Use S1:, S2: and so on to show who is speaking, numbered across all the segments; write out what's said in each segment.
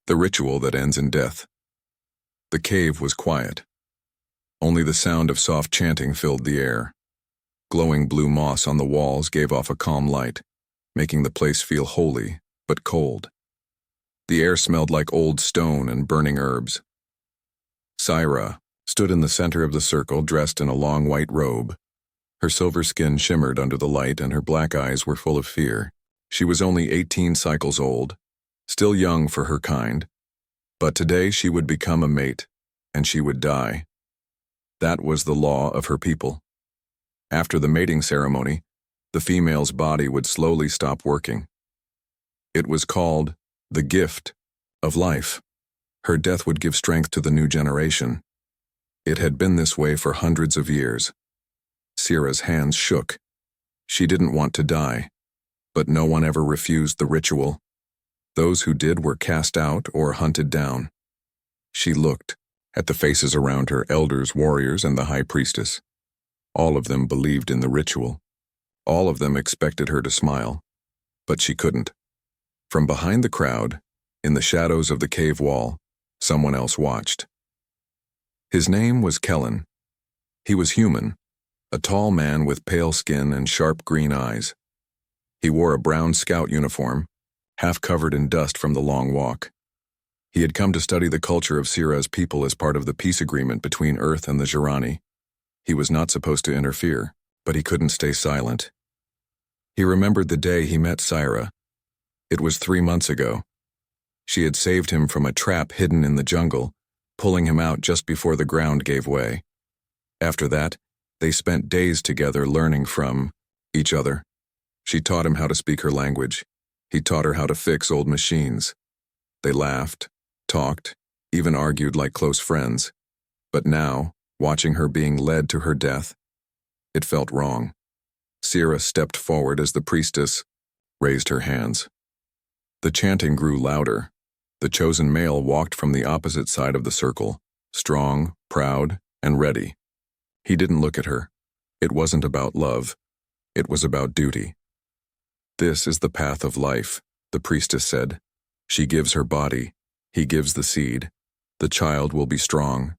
S1: The ritual that ends in death. The cave was quiet. Only the sound of soft chanting filled the air. Glowing blue moss on the walls gave off a calm light, making the place feel holy, but cold. The air smelled like old stone and burning herbs. Syra stood in the center of the circle, dressed in a long white robe. Her silver skin shimmered under the light, and her black eyes were full of fear. She was only 18 cycles old, still young for her kind, but today she would become a mate, and she would die. That was the law of her people. After the mating ceremony, the female's body would slowly stop working. It was called the gift of life. Her death would give strength to the new generation. It had been this way for hundreds of years. Syra's hands shook. She didn't want to die, but no one ever refused the ritual. Those who did were cast out or hunted down. She looked at the faces around her, elders, warriors, and the high priestess. All of them believed in the ritual. All of them expected her to smile, but she couldn't. From behind the crowd, in the shadows of the cave wall, someone else watched. His name was Kellen. He was human, a tall man with pale skin and sharp green eyes. He wore a brown scout uniform, half covered in dust from the long walk. He had come to study the culture of Syra's people as part of the peace agreement between Earth and the Jirani. He was not supposed to interfere, but he couldn't stay silent. He remembered the day he met Syra. It was 3 months ago. She had saved him from a trap hidden in the jungle, pulling him out just before the ground gave way. After that, they spent days together learning from each other. She taught him how to speak her language. He taught her how to fix old machines. They laughed, talked, even argued like close friends. But now, watching her being led to her death, it felt wrong. Syra stepped forward as the priestess raised her hands. The chanting grew louder. The chosen male walked from the opposite side of the circle, strong, proud, and ready. He didn't look at her. It wasn't about love. It was about duty. "This is the path of life," the priestess said. "She gives her body. He gives the seed. The child will be strong."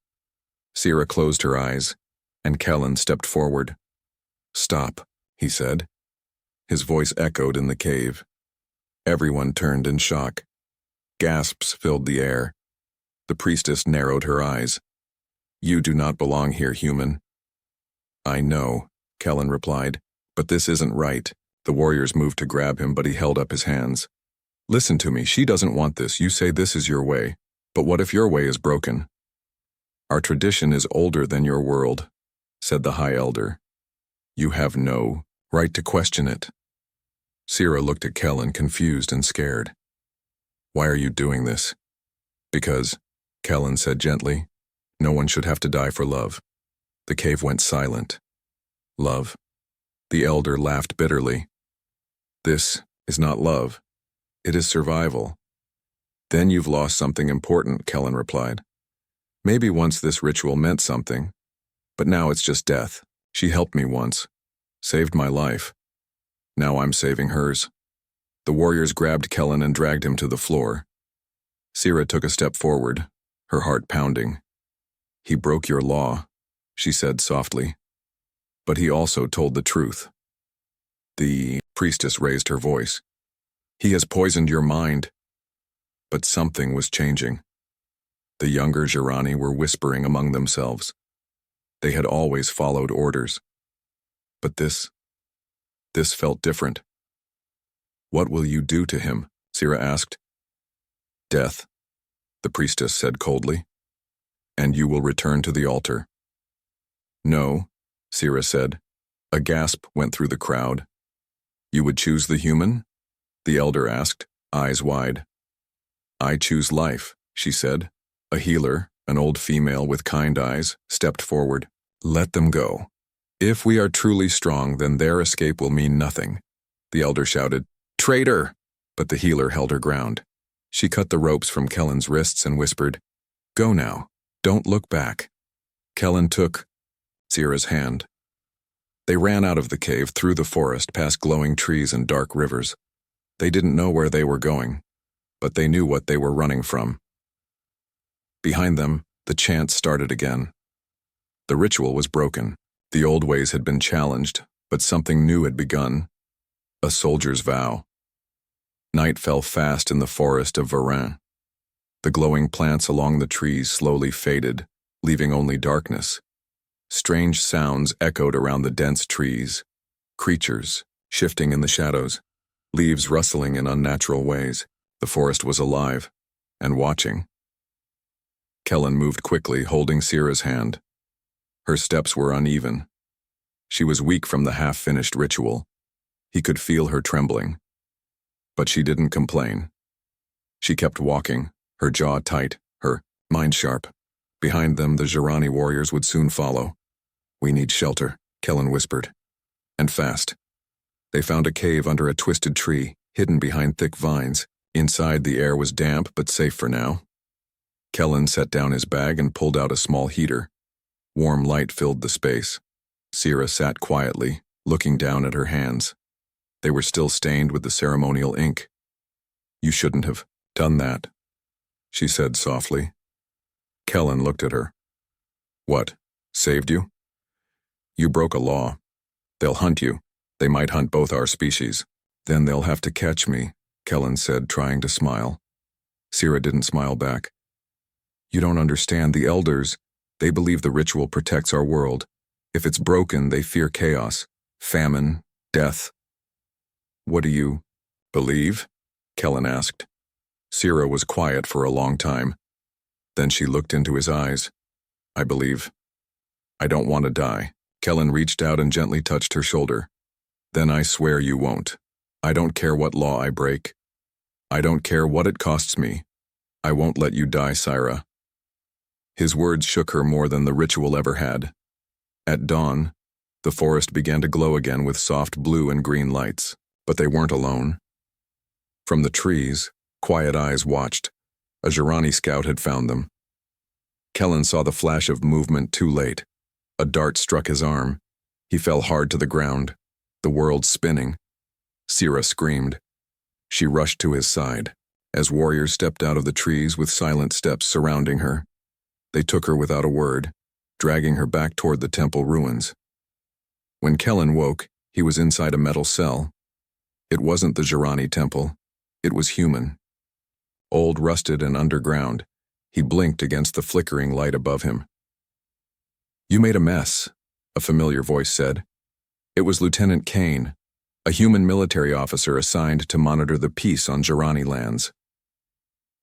S1: Syra closed her eyes, and Kellen stepped forward. "Stop," he said. His voice echoed in the cave. Everyone turned in shock. Gasps filled the air. The priestess narrowed her eyes. "You do not belong here, human." "I know," Kellen replied, "but this isn't right." The warriors moved to grab him, but he held up his hands. "Listen to me, she doesn't want this. You say this is your way. But what if your way is broken?" "Our tradition is older than your world," said the high elder. "You have no right to question it." Syra looked at Kellen, confused and scared. "Why are you doing this?" "Because," Kellen said gently, "no one should have to die for love." The cave went silent. "Love?" The elder laughed bitterly. "This is not love. It is survival." "Then you've lost something important," Kellen replied. "Maybe once this ritual meant something, but now it's just death. She helped me once, saved my life. Now I'm saving hers." The warriors grabbed Kellen and dragged him to the floor. Syra took a step forward, her heart pounding. "He broke your law," she said softly. "But he also told the truth." The priestess raised her voice. "He has poisoned your mind." But something was changing. The younger Jirani were whispering among themselves. They had always followed orders. But this felt different. "What will you do to him?" Syra asked. "Death," the priestess said coldly. "And you will return to the altar." "No," Syra said. A gasp went through the crowd. "You would choose the human?" the elder asked, eyes wide. "I choose life," she said. A healer, an old female with kind eyes, stepped forward. "Let them go. If we are truly strong, then their escape will mean nothing." The elder shouted, "Traitor!" But the healer held her ground. She cut the ropes from Kellen's wrists and whispered, "Go now. Don't look back." Kellen took Syra's hand. They ran out of the cave, through the forest, past glowing trees and dark rivers. They didn't know where they were going. but they knew what they were running from. Behind them, the chant started again. The ritual was broken. The old ways had been challenged, but something new had begun. A soldier's vow. Night fell fast in the forest of Varin. The glowing plants along the trees slowly faded, leaving only darkness. Strange sounds echoed around the dense trees. Creatures, shifting in the shadows. Leaves rustling in unnatural ways. The forest was alive, and watching. Kellen moved quickly, holding Sierra's hand. Her steps were uneven. She was weak from the half-finished ritual. He could feel her trembling. But she didn't complain. She kept walking, her jaw tight, her mind sharp. Behind them, the Jirani warriors would soon follow. "We need shelter," Kellen whispered. And fast. They found a cave under a twisted tree, hidden behind thick vines. Inside, the air was damp but safe for now. Kellen set down his bag and pulled out a small heater. Warm light filled the space. Sierra sat quietly, looking down at her hands. They were still stained with the ceremonial ink. "You shouldn't have done that," she said softly. Kellen looked at her. "What, saved you?" "You broke a law. They'll hunt you. They might hunt both our species. Then they'll have to catch me," Kellen said, trying to smile. Sierra didn't smile back. "You don't understand. The elders, they believe the ritual protects our world. If it's broken, they fear chaos, famine, death." "What do you believe?" Kellen asked. Sierra was quiet for a long time. Then she looked into his eyes. "I believe. I don't want to die." Kellen reached out and gently touched her shoulder. "Then I swear you won't. I don't care what law I break. I don't care what it costs me. I won't let you die, Sierra." His words shook her more than the ritual ever had. At dawn, the forest began to glow again with soft blue and green lights, but they weren't alone. From the trees, quiet eyes watched. A Jirani scout had found them. Kellen saw the flash of movement too late. A dart struck his arm. He fell hard to the ground, the world spinning. Sierra screamed. She rushed to his side, as warriors stepped out of the trees with silent steps surrounding her. They took her without a word, dragging her back toward the temple ruins. When Kellen woke, he was inside a metal cell. It wasn't the Jirani temple. It was human. Old, rusted, and underground, he blinked against the flickering light above him. "You made a mess," a familiar voice said. It was Lieutenant Kane, a human military officer assigned to monitor the peace on Jirani lands.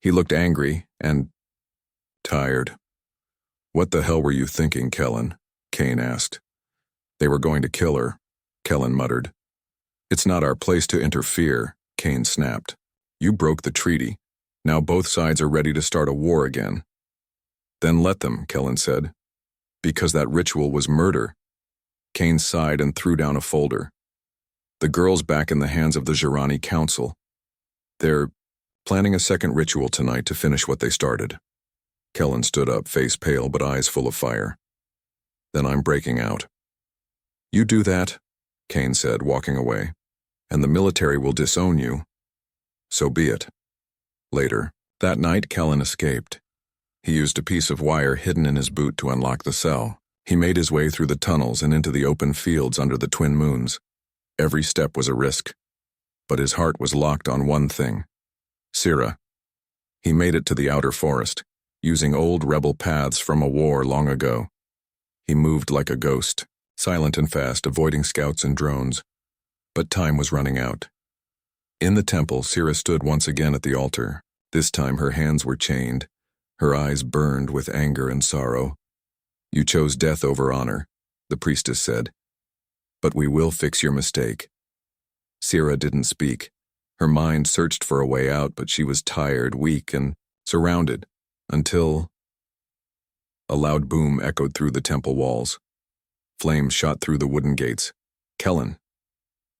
S1: He looked angry and tired. "What the hell were you thinking, Kellen?" Kane asked. "They were going to kill her," Kellen muttered. "It's not our place to interfere," Kane snapped. "You broke the treaty. Now both sides are ready to start a war again." "Then let them," Kellen said. "Because that ritual was murder." Kane sighed and threw down a folder. "The girl's back in the hands of the Jirani Council. They're planning a second ritual tonight to finish what they started." Kellen stood up, face pale but eyes full of fire. "Then I'm breaking out." "You do that," Kane said, walking away, "and the military will disown you." "So be it." Later, that night, Kellen escaped. He used a piece of wire hidden in his boot to unlock the cell. He made his way through the tunnels and into the open fields under the twin moons. Every step was a risk, but his heart was locked on one thing: Sierra. He made it to the outer forest, using old rebel paths from a war long ago. He moved like a ghost, silent and fast, avoiding scouts and drones. But time was running out. In the temple, Sierra stood once again at the altar. This time her hands were chained. Her eyes burned with anger and sorrow. "You chose death over honor," the priestess said. "But we will fix your mistake." Sierra didn't speak. Her mind searched for a way out, but she was tired, weak, and surrounded, until a loud boom echoed through the temple walls. Flames shot through the wooden gates. "Kellen."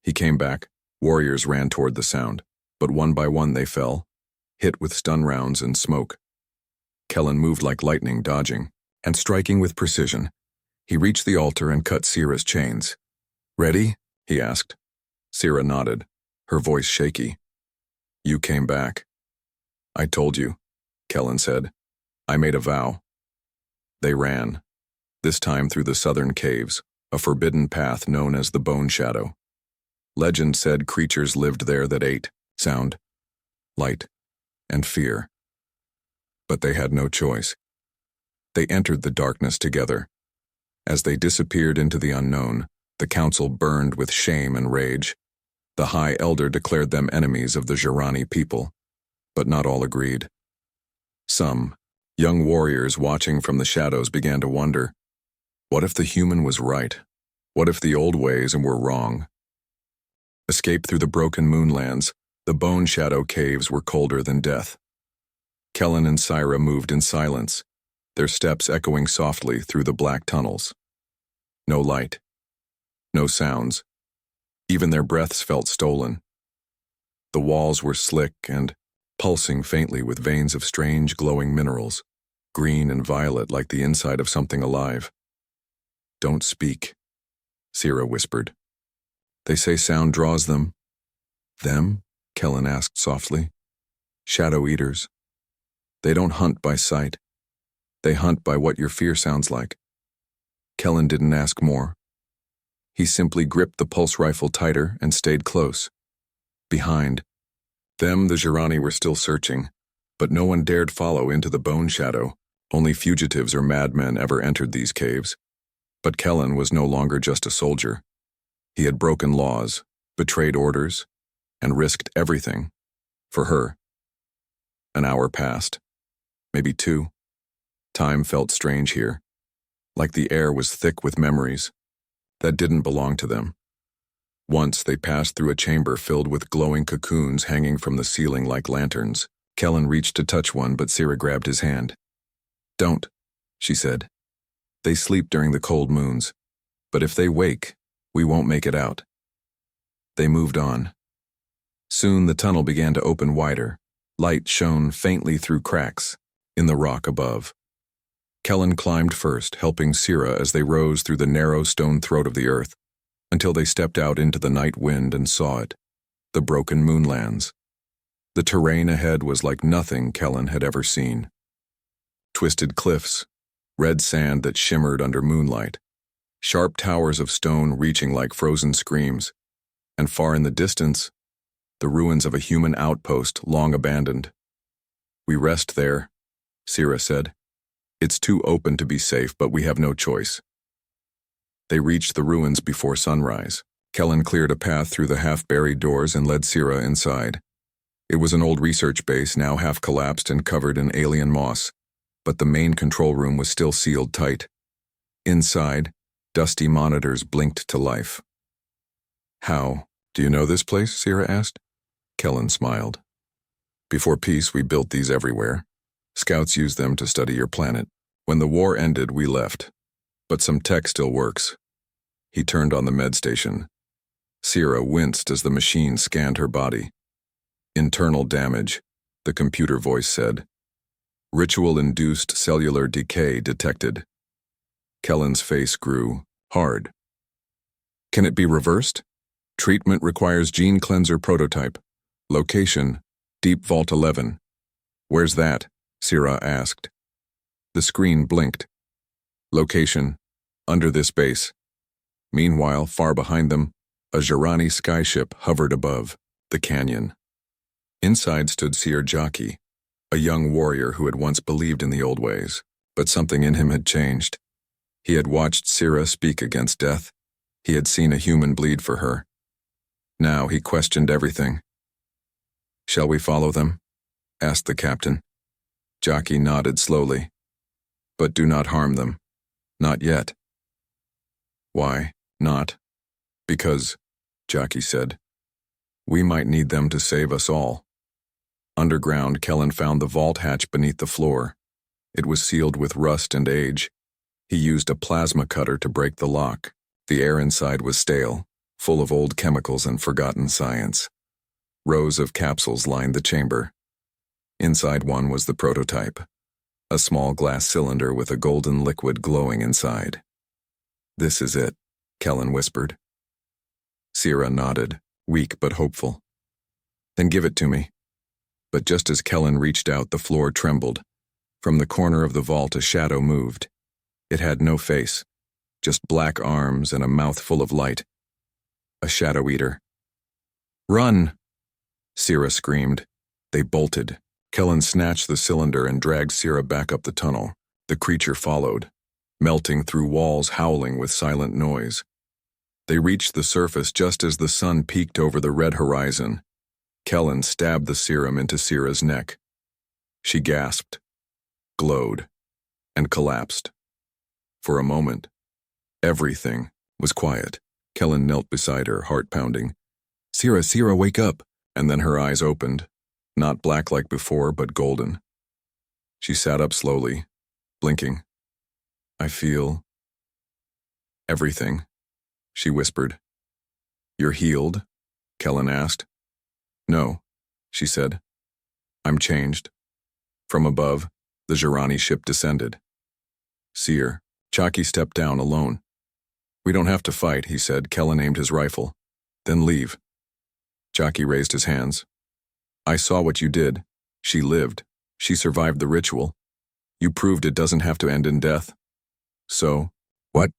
S1: He came back. Warriors ran toward the sound, but one by one they fell, hit with stun rounds and smoke. Kellen moved like lightning, dodging and striking with precision. He reached the altar and cut Sierra's chains. "Ready?" he asked. Sierra nodded, her voice shaky. "You came back." I told you, Kellen said. I made a vow. They ran, this time through the southern caves, a forbidden path known as the Bone Shadow. Legend said creatures lived there that ate sound, light, and fear. But they had no choice. They entered the darkness together. As they disappeared into the unknown, the council burned with shame and rage. The High Elder declared them enemies of the Jirani people, but not all agreed. Some, young warriors watching from the shadows, began to wonder, what if the human was right? What if the old ways were wrong? Escape through the broken moonlands, the Bone Shadow caves were colder than death. Kellen and Syra moved in silence, their steps echoing softly through the black tunnels. No light, no sounds. Even their breaths felt stolen. The walls were slick and pulsing faintly with veins of strange glowing minerals, green and violet like the inside of something alive. Don't speak, Syra whispered. They say sound draws them. Them? Kellen asked softly. Shadow eaters. They don't hunt by sight. They hunt by what your fear sounds like. Kellen didn't ask more. He simply gripped the pulse rifle tighter and stayed close. Behind them, the Jirani were still searching, but no one dared follow into the Bone Shadow. Only fugitives or madmen ever entered these caves. But Kellen was no longer just a soldier. He had broken laws, betrayed orders, and risked everything for her. An hour passed, maybe 2. Time felt strange here, like the air was thick with memories that didn't belong to them. Once they passed through a chamber filled with glowing cocoons hanging from the ceiling like lanterns. Kellen reached to touch one, but Syra grabbed his hand. Don't, she said. They sleep during the cold moons, but if they wake, we won't make it out. They moved on. Soon the tunnel began to open wider. Light shone faintly through cracks in the rock above. Kellen climbed first, helping Syra as they rose through the narrow stone throat of the earth, until they stepped out into the night wind and saw it, the broken moonlands. The terrain ahead was like nothing Kellen had ever seen. Twisted cliffs, red sand that shimmered under moonlight, sharp towers of stone reaching like frozen screams, and far in the distance, the ruins of a human outpost long abandoned. We rest there, Syra said. It's too open to be safe, but we have no choice. They reached the ruins before sunrise. Kellen cleared a path through the half-buried doors and led Syra inside. It was an old research base, now half-collapsed and covered in alien moss, but the main control room was still sealed tight. Inside, dusty monitors blinked to life. How? Do you know this place? Syra asked. Kellen smiled. Before peace, we built these everywhere. Scouts used them to study your planet. When the war ended, we left. But some tech still works. He turned on the med station. Syra winced as the machine scanned her body. Internal damage, the computer voice said. Ritual-induced cellular decay detected. Kellen's face grew hard. Can it be reversed? Treatment requires gene cleanser prototype. Location, Deep Vault 11. Where's that? Syra asked. The screen blinked. Location, under this base. Meanwhile, far behind them, a Jirani skyship hovered above the canyon. Inside stood Seer Jockey, a young warrior who had once believed in the old ways, but something in him had changed. He had watched Syra speak against death. He had seen a human bleed for her. Now he questioned everything. Shall we follow them? Asked the captain. Jockey nodded slowly. But do not harm them. Not yet. Why not? Because, Jockey said, we might need them to save us all. Underground, Kellen found the vault hatch beneath the floor. It was sealed with rust and age. He used a plasma cutter to break the lock. The air inside was stale, full of old chemicals and forgotten science. Rows of capsules lined the chamber. Inside one was the prototype, a small glass cylinder with a golden liquid glowing inside. This is it, Kellen whispered. Syra nodded, weak but hopeful. Then give it to me. But just as Kellen reached out, the floor trembled. From the corner of the vault, a shadow moved. It had no face, just black arms and a mouth full of light. A shadow eater. "Run!" Sierra screamed. They bolted. Kellen snatched the cylinder and dragged Sierra back up the tunnel. The creature followed, melting through walls, howling with silent noise. They reached the surface just as the sun peeked over the red horizon. Kellen stabbed the serum into Sierra's neck. She gasped, glowed, and collapsed. For a moment, everything was quiet. Kellen knelt beside her, heart pounding. Sierra, wake up!" And then her eyes opened, not black like before, but golden. She sat up slowly, blinking. "I feel everything," she whispered. "You're healed?" Kellen asked. "No," she said. "I'm changed." From above, the Jirani ship descended. Seer, Chaki stepped down alone. "We don't have to fight," he said. Kellen aimed his rifle. "Then leave." Chaki raised his hands. "I saw what you did. She lived. She survived the ritual. You proved it doesn't have to end in death." "So, what?"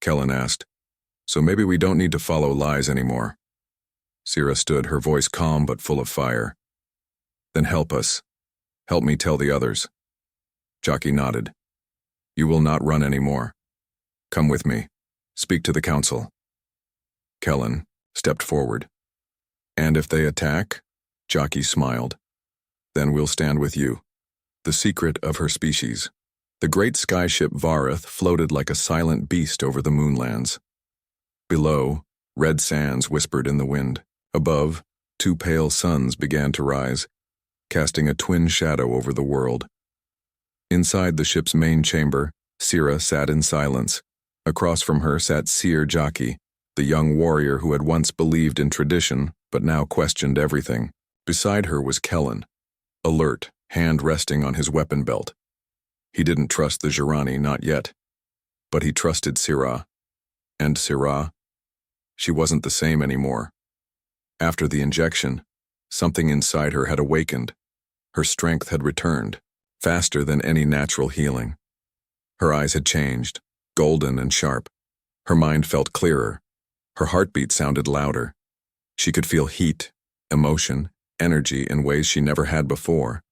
S1: Kellen asked. "So maybe we don't need to follow lies anymore." Sierra stood, her voice calm but full of fire. "Then help us. Help me tell the others." Chaki nodded. "You will not run anymore. Come with me. Speak to the council." Kellen stepped forward. "And if they attack?" Chaki smiled. "Then we'll stand with you." The secret of her species. The great skyship Vareth floated like a silent beast over the moonlands. Below, red sands whispered in the wind. Above, two pale suns began to rise, casting a twin shadow over the world. Inside the ship's main chamber, Sierra sat in silence. Across from her sat Seer Jaki, the young warrior who had once believed in tradition but now questioned everything. Beside her was Kellen, alert, hand resting on his weapon belt. He didn't trust the Jirani, not yet. But he trusted Sierra. And Sierra? She wasn't the same anymore. After the injection, something inside her had awakened. Her strength had returned, faster than any natural healing. Her eyes had changed, golden and sharp. Her mind felt clearer. Her heartbeat sounded louder. She could feel heat, emotion, energy in ways she never had before.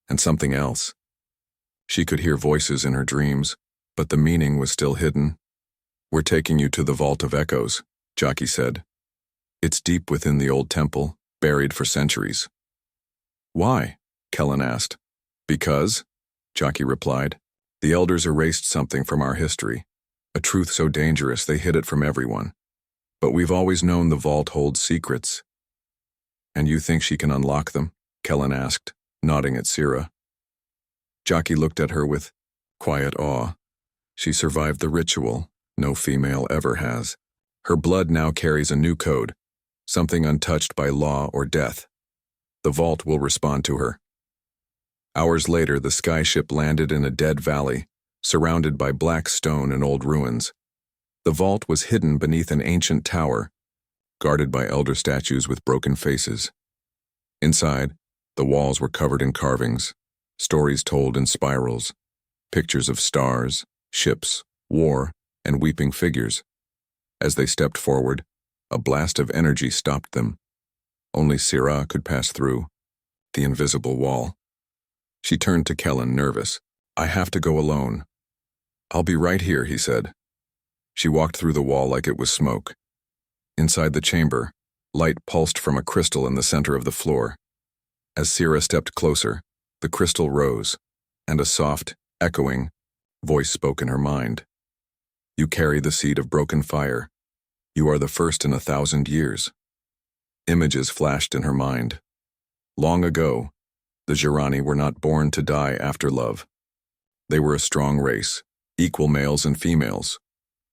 S1: And something else. She could hear voices in her dreams, but the meaning was still hidden. "We're taking you to the Vault of Echoes," Jaki said. "It's deep within the old temple, buried for centuries." "Why?" Kellen asked. "Because," Jaki replied, "the elders erased something from our history, a truth so dangerous they hid it from everyone. But we've always known the vault holds secrets." "And you think she can unlock them?" Kellen asked, nodding at Sierra. Jaki looked at her with quiet awe. She survived the ritual. No female ever has. Her blood now carries a new code, something untouched by law or death. The vault will respond to her. Hours later, the skyship landed in a dead valley, surrounded by black stone and old ruins. The vault was hidden beneath an ancient tower, guarded by elder statues with broken faces. Inside, the walls were covered in carvings, stories told in spirals, pictures of stars, ships, war, and weeping figures. As they stepped forward, a blast of energy stopped them. Only Sierra could pass through, the invisible wall. She turned to Kellen, nervous. "I have to go alone." "I'll be right here," he said. She walked through the wall like it was smoke. Inside the chamber, light pulsed from a crystal in the center of the floor. As Sierra stepped closer, the crystal rose, and a soft, echoing voice spoke in her mind. "You carry the seed of broken fire. You are the first in 1,000 years." Images flashed in her mind. Long ago, the Jirani were not born to die after love. They were a strong race, equal males and females.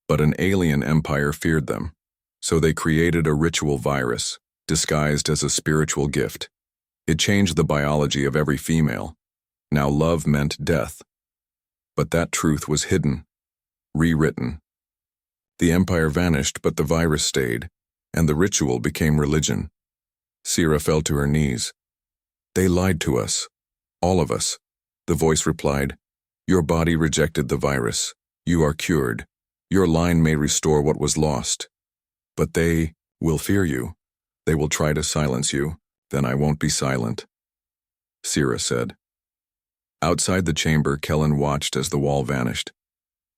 S1: But an alien empire feared them, so they created a ritual virus, disguised as a spiritual gift. It changed the biology of every female. Now love meant death. But that truth was hidden, rewritten. The empire vanished, but the virus stayed, and the ritual became religion. Sierra fell to her knees. They lied to us. All of us. The voice replied, "Your body rejected the virus. You are cured. Your line may restore what was lost. But they will fear you. They will try to silence you. Then I won't be silent," Sira said. Outside the chamber, Kellen watched as the wall vanished.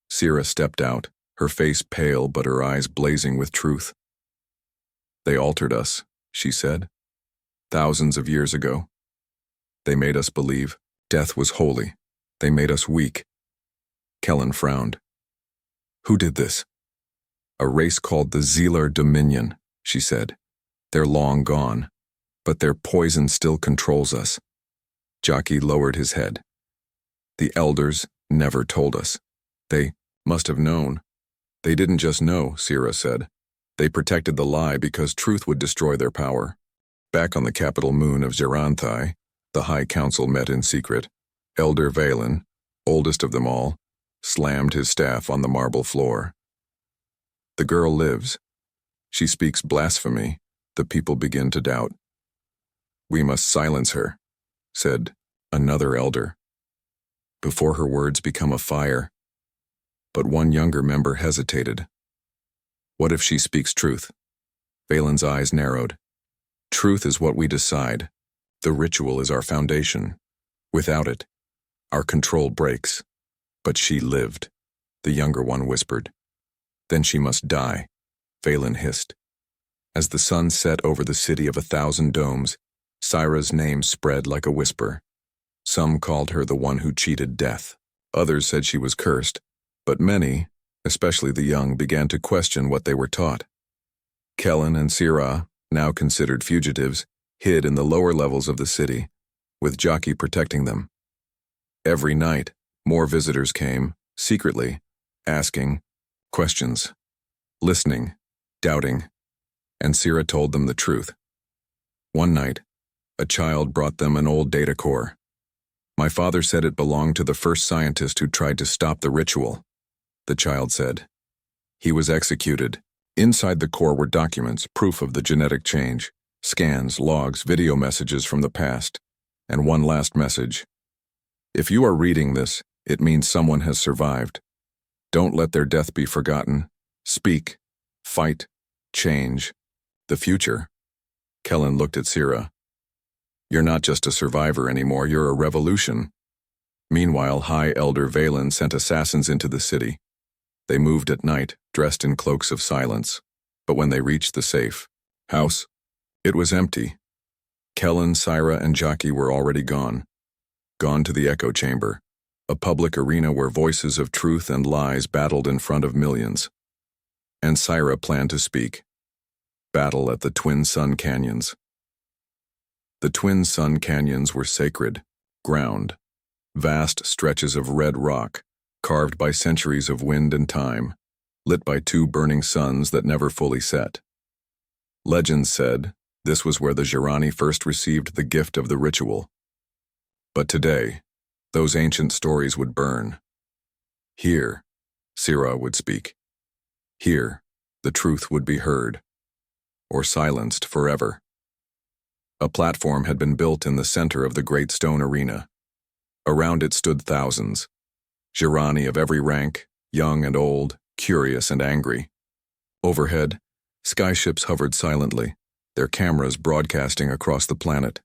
S1: Sira stepped out, her face pale but her eyes blazing with truth. "They altered us," she said. "Thousands of years ago. They made us believe death was holy. They made us weak." Kellen frowned. "Who did this?" "A race called the Zealar Dominion," she said. "They're long gone, but their poison still controls us." Jockey lowered his head. "The elders never told us. They must have known." "They didn't just know," Sira said. "They protected the lie because truth would destroy their power." Back on the capital moon of Geranthai, the High Council met in secret. Elder Valen, oldest of them all, slammed his staff on the marble floor. "The girl lives. She speaks blasphemy. The people begin to doubt." "We must silence her," said another elder, "before her words become a fire." But one younger member hesitated. "What if she speaks truth?" Valen's eyes narrowed. "Truth is what we decide. The ritual is our foundation. Without it, our control breaks." "But she lived," the younger one whispered. "Then she must die," Valen hissed. As the sun set over the city of 1,000 domes, Sira's name spread like a whisper. Some called her the one who cheated death. Others said she was cursed, but many, especially the young, began to question what they were taught. Kellen and Sira, now considered fugitives, hid in the lower levels of the city, with Jockey protecting them. Every night, more visitors came, secretly, asking questions, listening, doubting, and Sira told them the truth. One night, a child brought them an old data core. "My father said it belonged to the first scientist who tried to stop the ritual," the child said. "He was executed. Inside the core were documents, proof of the genetic change, scans, logs, video messages from the past, and one last message. If you are reading this, it means someone has survived. Don't let their death be forgotten. Speak, fight, change. The future." Kellen looked at Sira. "You're not just a survivor anymore, you're a revolution." Meanwhile, High Elder Valen sent assassins into the city. They moved at night, dressed in cloaks of silence. But when they reached the safe house, it was empty. Kellen, Sira, and Jockey were already gone. Gone to the echo chamber, a public arena where voices of truth and lies battled in front of millions. And Sira planned to speak. Battle at the Twin Sun Canyons. The Twin Sun Canyons were sacred ground, vast stretches of red rock, carved by centuries of wind and time, lit by two burning suns that never fully set. Legends said this was where the Jirani first received the gift of the ritual. But today, those ancient stories would burn. Here, Sira would speak. Here, the truth would be heard, or silenced forever. A platform had been built in the center of the great stone arena. Around it stood thousands, Jirani of every rank, young and old, curious and angry. Overhead, skyships hovered silently, their cameras broadcasting across the planet.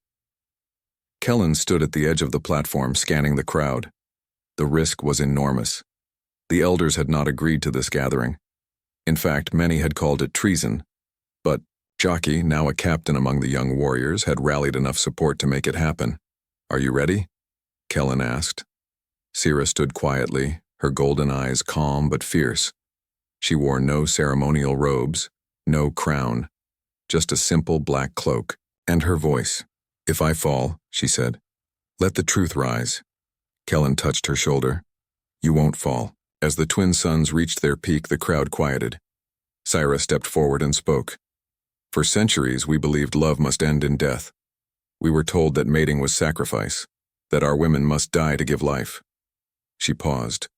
S1: Kellen stood at the edge of the platform scanning the crowd. The risk was enormous. The elders had not agreed to this gathering. In fact, many had called it treason. But Jockey, now a captain among the young warriors, had rallied enough support to make it happen. "Are you ready?" Kellen asked. Sira stood quietly, her golden eyes calm but fierce. She wore no ceremonial robes, no crown, just a simple black cloak, and her voice. "If I fall," she said, "let the truth rise." Kellen touched her shoulder. "You won't fall." As the twin suns reached their peak, the crowd quieted. Sira stepped forward and spoke. "For centuries, we believed love must end in death. We were told that mating was sacrifice, that our women must die to give life." She paused.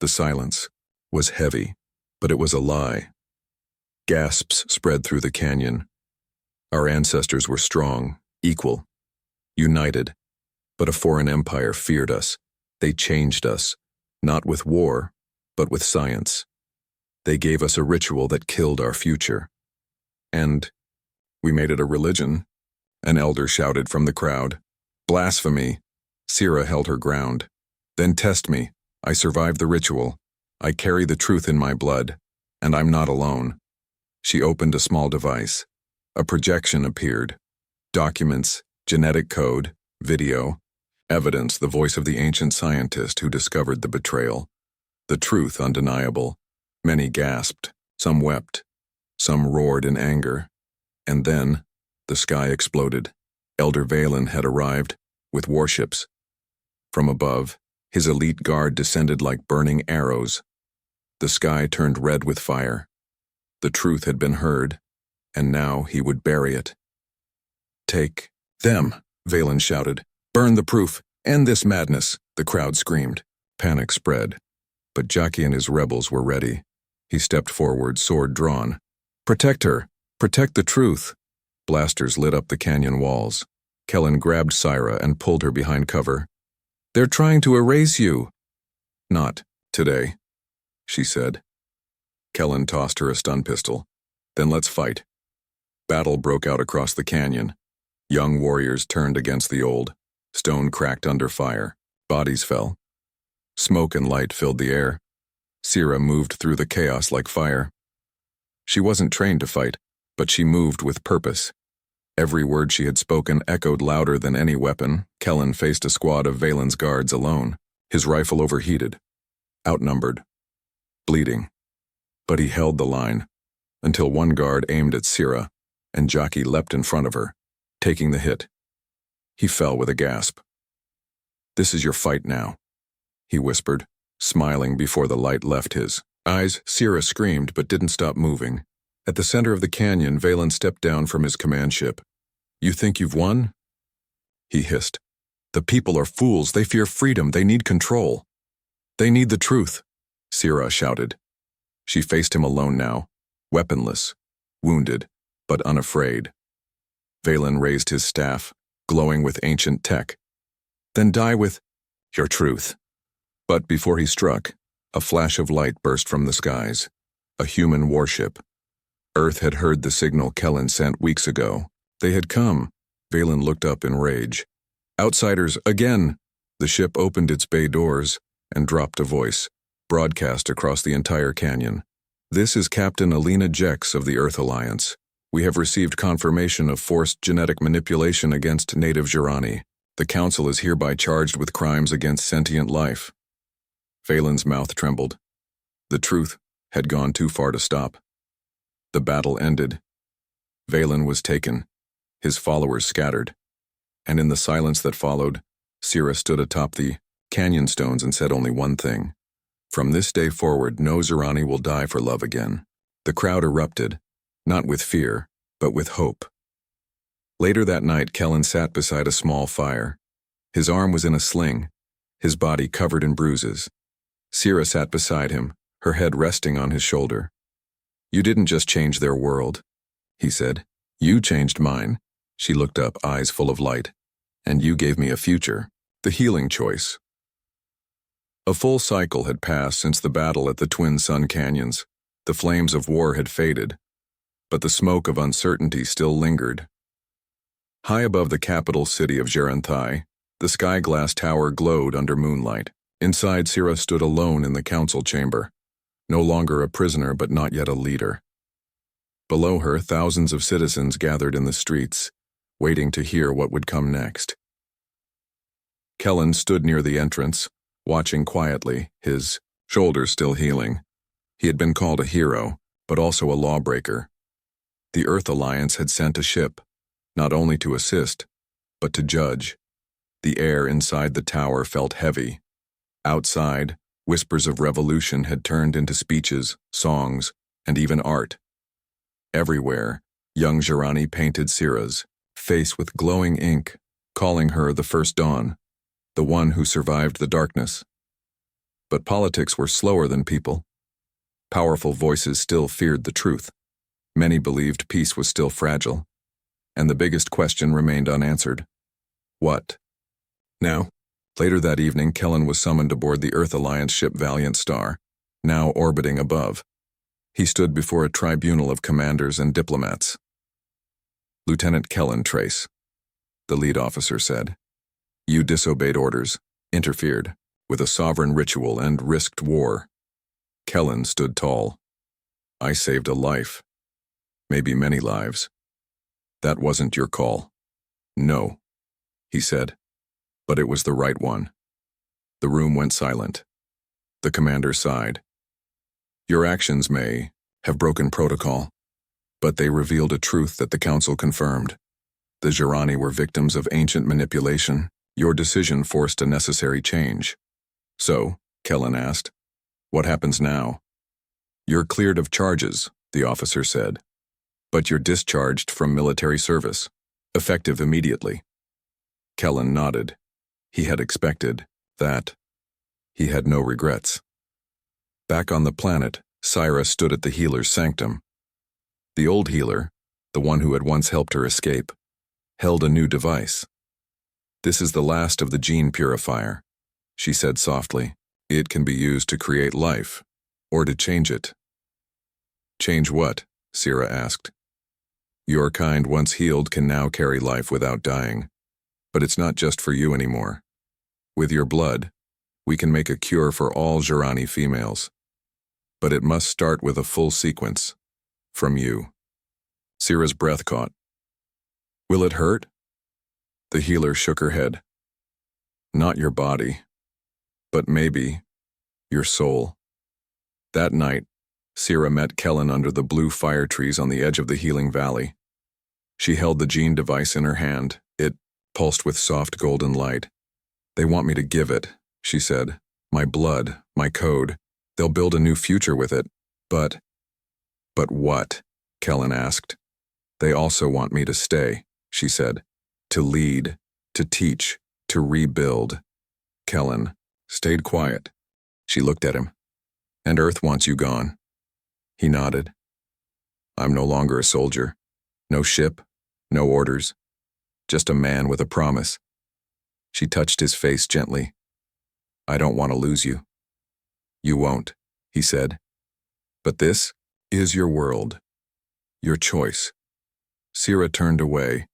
S1: The silence was heavy, but it was a lie. Gasps spread through the canyon. Our ancestors were strong, equal. united. But a foreign empire feared us. They changed us, not with war, but with science. They gave us a ritual that killed our future. And we made it a religion, an elder shouted from the crowd. Blasphemy. Sira held her ground. Then test me. I survived the ritual. I carry the truth in my blood, and I'm not alone. She opened a small device. A projection appeared. Documents, genetic code, video, evidence, the voice of the ancient scientist who discovered the betrayal. The truth undeniable. Many gasped, some wept, some roared in anger. And then, the sky exploded. Elder Valen had arrived, with warships. From above, his elite guard descended like burning arrows. The sky turned red with fire. The truth had been heard, and now he would bury it. Take them, Valen shouted. Burn the proof. End this madness, the crowd screamed. Panic spread. But Jackie and his rebels were ready. He stepped forward, sword drawn. Protect her. Protect the truth. Blasters lit up the canyon walls. Kellen grabbed Syra and pulled her behind cover. They're trying to erase you. Not today, she said. Kellen tossed her a stun pistol. Then let's fight. Battle broke out across the canyon. Young warriors turned against the old. Stone cracked under fire. Bodies fell. Smoke and light filled the air. Syra moved through the chaos like fire. She wasn't trained to fight, but she moved with purpose. Every word she had spoken echoed louder than any weapon. Kellen faced a squad of Valen's guards alone, his rifle overheated, outnumbered, bleeding. But he held the line, until one guard aimed at Syra, and Jackie leapt in front of her, taking the hit. He fell with a gasp. This is your fight now, he whispered, smiling before the light left his eyes. Syra screamed but didn't stop moving. At the center of the canyon, Valen stepped down from his command ship. You think you've won? He hissed. The people are fools. They fear freedom. They need control. They need the truth, Syra shouted. She faced him alone now, weaponless, wounded, but unafraid. Valen raised his staff, glowing with ancient tech. Then die with your truth. But before he struck, a flash of light burst from the skies. A human warship. Earth had heard the signal Kellen sent weeks ago. They had come. Valen looked up in rage. Outsiders, again! The ship opened its bay doors and dropped a voice, broadcast across the entire canyon. This is Captain Alina Jex of the Earth Alliance. We have received confirmation of forced genetic manipulation against native Jirani. The Council is hereby charged with crimes against sentient life. Valen's mouth trembled. The truth had gone too far to stop. The battle ended. Valen was taken, his followers scattered, and in the silence that followed, Syra stood atop the canyon stones and said only one thing. From this day forward, no Zirani will die for love again. The crowd erupted, not with fear, but with hope. Later that night, Kellen sat beside a small fire. His arm was in a sling, his body covered in bruises. Syra sat beside him, her head resting on his shoulder. You didn't just change their world, he said. You changed mine. She looked up, eyes full of light. And you gave me a future, the healing choice. A full cycle had passed since the battle at the Twin Sun Canyons. The flames of war had faded, but the smoke of uncertainty still lingered. High above the capital city of Geranthai, the sky glass tower glowed under moonlight. Inside, Syra stood alone in the council chamber, no longer a prisoner but not yet a leader. Below her, thousands of citizens gathered in the streets, waiting to hear what would come next. Kellen stood near the entrance, watching quietly, his shoulders still healing. He had been called a hero, but also a lawbreaker. The Earth Alliance had sent a ship, not only to assist, but to judge. The air inside the tower felt heavy. Outside, whispers of revolution had turned into speeches, songs, and even art. Everywhere, young Jirani painted Syra's face with glowing ink, calling her the first dawn, the one who survived the darkness. But politics were slower than people. Powerful voices still feared the truth. Many believed peace was still fragile, and the biggest question remained unanswered. What? Now? Later that evening, Kellen was summoned aboard the Earth Alliance ship Valiant Star, now orbiting above. He stood before a tribunal of commanders and diplomats. Lieutenant Kellen Trace, the lead officer said. You disobeyed orders, interfered with a sovereign ritual and risked war. Kellen stood tall. I saved a life. Maybe many lives. That wasn't your call. No, he said, but it was the right one. The room went silent. The commander sighed. Your actions may have broken protocol, but they revealed a truth that the council confirmed. The Jirani were victims of ancient manipulation. Your decision forced a necessary change. So, Kellen asked, what happens now? You're cleared of charges, the officer said, but you're discharged from military service, effective immediately. Kellen nodded. He had expected that. He had no regrets. Back on the planet, Syra stood at the healer's sanctum. The old healer, the one who had once helped her escape, held a new device. This is the last of the gene purifier, she said softly. It can be used to create life, or to change it. Change what? Syra asked. Your kind, once healed, can now carry life without dying. But it's not just for you anymore. With your blood, we can make a cure for all Jirani females. But it must start with a full sequence. From you. Syra's breath caught. Will it hurt? The healer shook her head. Not your body, but maybe your soul. That night, Syra met Kellen under the blue fire trees on the edge of the healing valley. She held the gene device in her hand. It pulsed with soft golden light. They want me to give it, she said. My blood, my code. They'll build a new future with it. But what? Kellen asked. They also want me to stay, she said. To lead, to teach, to rebuild. Kellen stayed quiet. She looked at him. And Earth wants you gone. He nodded. I'm no longer a soldier. No ship, no orders. Just a man with a promise. She touched his face gently. I don't want to lose you. You won't, he said. But this is your world. Your choice. Syra turned away,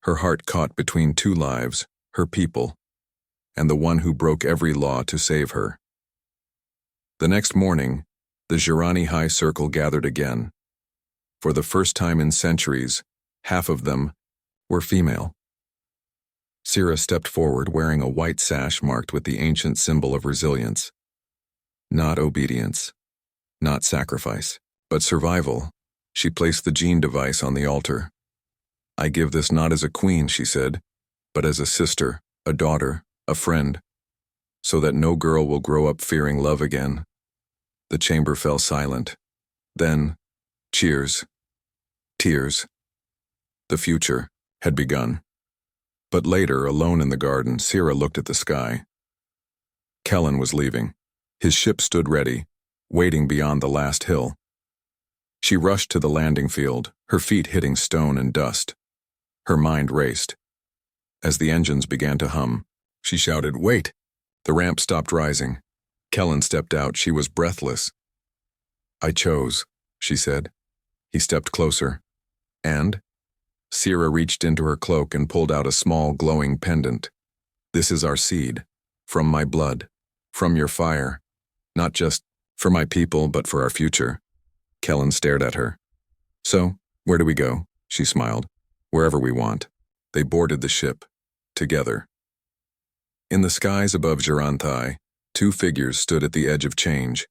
S1: her heart caught between two lives, her people, and the one who broke every law to save her. The next morning, the Jirani High Circle gathered again. For the first time in centuries, half of them were female. Syra stepped forward wearing a white sash marked with the ancient symbol of resilience. Not obedience, not sacrifice, but survival. She placed the gene device on the altar. I give this not as a queen, she said, but as a sister, a daughter, a friend, so that no girl will grow up fearing love again. The chamber fell silent. Then, cheers. Tears. The future had begun. But later, alone in the garden, Syra looked at the sky. Kellen was leaving. His ship stood ready, waiting beyond the last hill. She rushed to the landing field, her feet hitting stone and dust. Her mind raced. As the engines began to hum, she shouted, "Wait!" The ramp stopped rising. Kellen stepped out. She was breathless. I chose, she said. He stepped closer. And? Syra reached into her cloak and pulled out a small, glowing pendant. This is our seed. From my blood. From your fire. Not just for my people, but for our future. Kellen stared at her. So, where do we go? She smiled. Wherever we want. They boarded the ship. Together. In the skies above Jiranthai, two figures stood at the edge of change.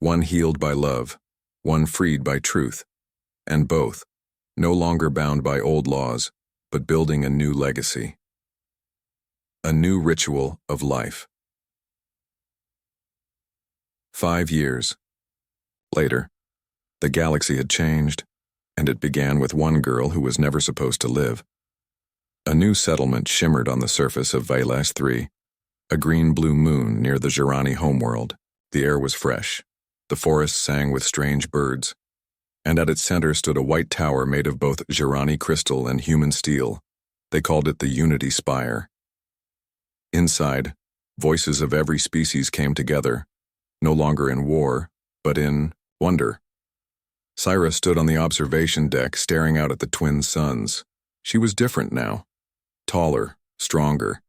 S1: One healed by love. One freed by truth. And both, no longer bound by old laws, but building a new legacy. A new ritual of life. 5 years. Later, the galaxy had changed, and it began with one girl who was never supposed to live. A new settlement shimmered on the surface of Vailash 3, a green-blue moon near the Jirani homeworld. The air was fresh. The forest sang with strange birds. And at its center stood a white tower made of both Jirani crystal and human steel. They called it the Unity Spire. Inside, voices of every species came together, no longer in war, but in wonder. Syra stood on the observation deck staring out at the twin suns. She was different now. Taller, stronger.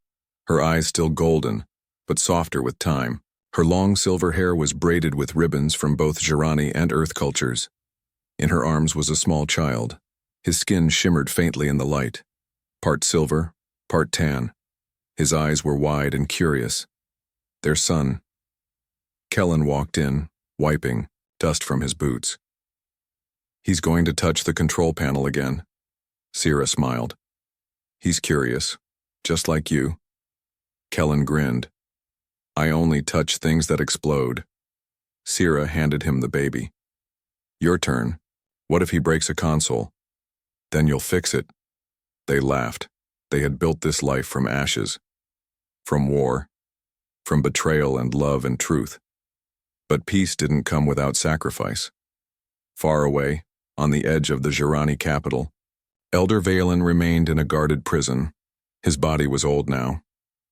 S1: Her eyes still golden, but softer with time. Her long silver hair was braided with ribbons from both Jirani and Earth cultures. In her arms was a small child. His skin shimmered faintly in the light. Part silver, part tan. His eyes were wide and curious. Their son. Kellen walked in, wiping dust from his boots. He's going to touch the control panel again. Syra smiled. He's curious, just like you. Kellen grinned. I only touch things that explode. Syra handed him the baby. Your turn. What if he breaks a console? Then you'll fix it. They laughed. They had built this life from ashes. From war. From betrayal and love and truth. But peace didn't come without sacrifice. Far away, on the edge of the Jirani capital, Elder Valen remained in a guarded prison. His body was old now,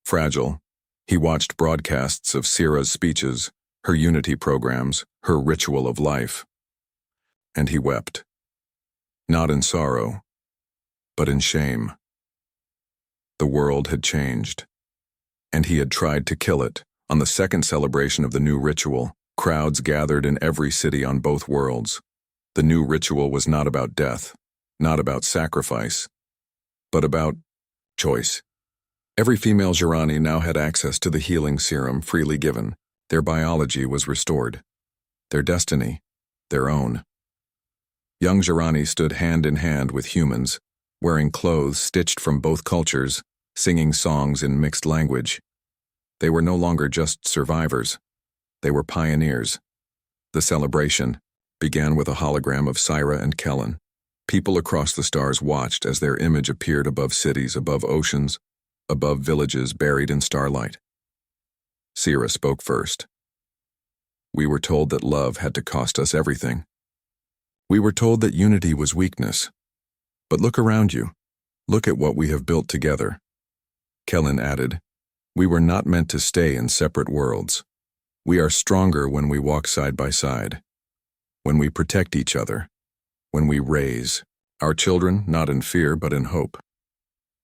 S1: fragile. He watched broadcasts of Syra's speeches, her unity programs, her ritual of life. And he wept. Not in sorrow, but in shame. The world had changed, and he had tried to kill it. On the second celebration of the new ritual, crowds gathered in every city on both worlds. The new ritual was not about death, not about sacrifice, but about choice. Every female Jirani now had access to the healing serum freely given. Their biology was restored. Their destiny, their own. Young Jirani stood hand in hand with humans, wearing clothes stitched from both cultures, singing songs in mixed language. They were no longer just survivors. They were pioneers. The celebration began with a hologram of Syra and Kellen. People across the stars watched as their image appeared above cities, above oceans, above villages buried in starlight. Syra spoke first. We were told that love had to cost us everything. We were told that unity was weakness. But look around you. Look at what we have built together. Kellen added, we were not meant to stay in separate worlds. We are stronger when we walk side by side. When we protect each other, when we raise our children, not in fear, but in hope.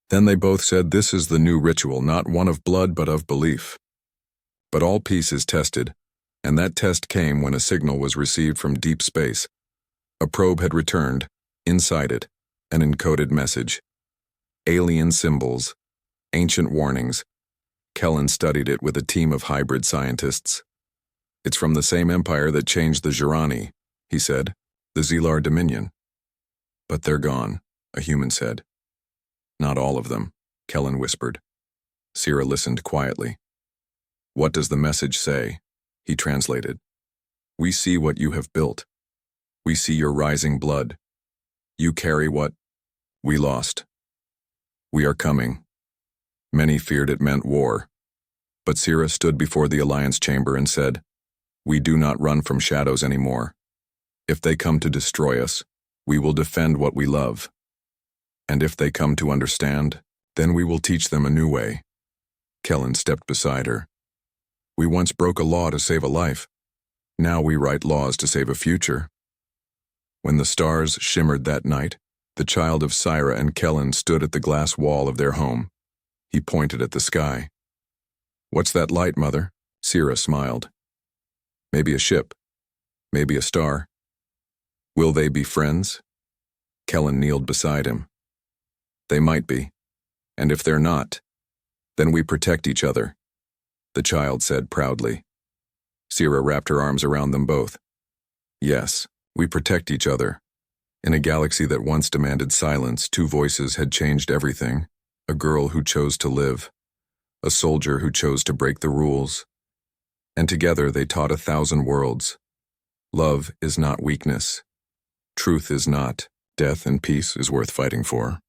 S1: Then they both said, this is the new ritual, not one of blood, but of belief. But all peace is tested, and that test came when a signal was received from deep space. A probe had returned, inside it, an encoded message. Alien symbols, ancient warnings. Kellen studied it with a team of hybrid scientists. It's from the same empire that changed the Jirani, he said, the Zelar Dominion. But they're gone, a human said. Not all of them, Kellen whispered. Syra listened quietly. What does the message say? He translated. We see what you have built. We see your rising blood. You carry what we lost. We are coming. Many feared it meant war. But Syra stood before the Alliance chamber and said, we do not run from shadows anymore. If they come to destroy us, we will defend what we love. And if they come to understand, then we will teach them a new way. Kellen stepped beside her. We once broke a law to save a life. Now we write laws to save a future. When the stars shimmered that night, the child of Syra and Kellen stood at the glass wall of their home. He pointed at the sky. What's that light, Mother? Syra smiled. Maybe a ship. Maybe a star. Will they be friends? Kellen kneeled beside him. They might be. And if they're not, then we protect each other, the child said proudly. Syra wrapped her arms around them both. Yes, we protect each other. In a galaxy that once demanded silence, two voices had changed everything. A girl who chose to live. A soldier who chose to break the rules. And together they taught 1,000 worlds. Love is not weakness. Truth is not. Death and peace is worth fighting for.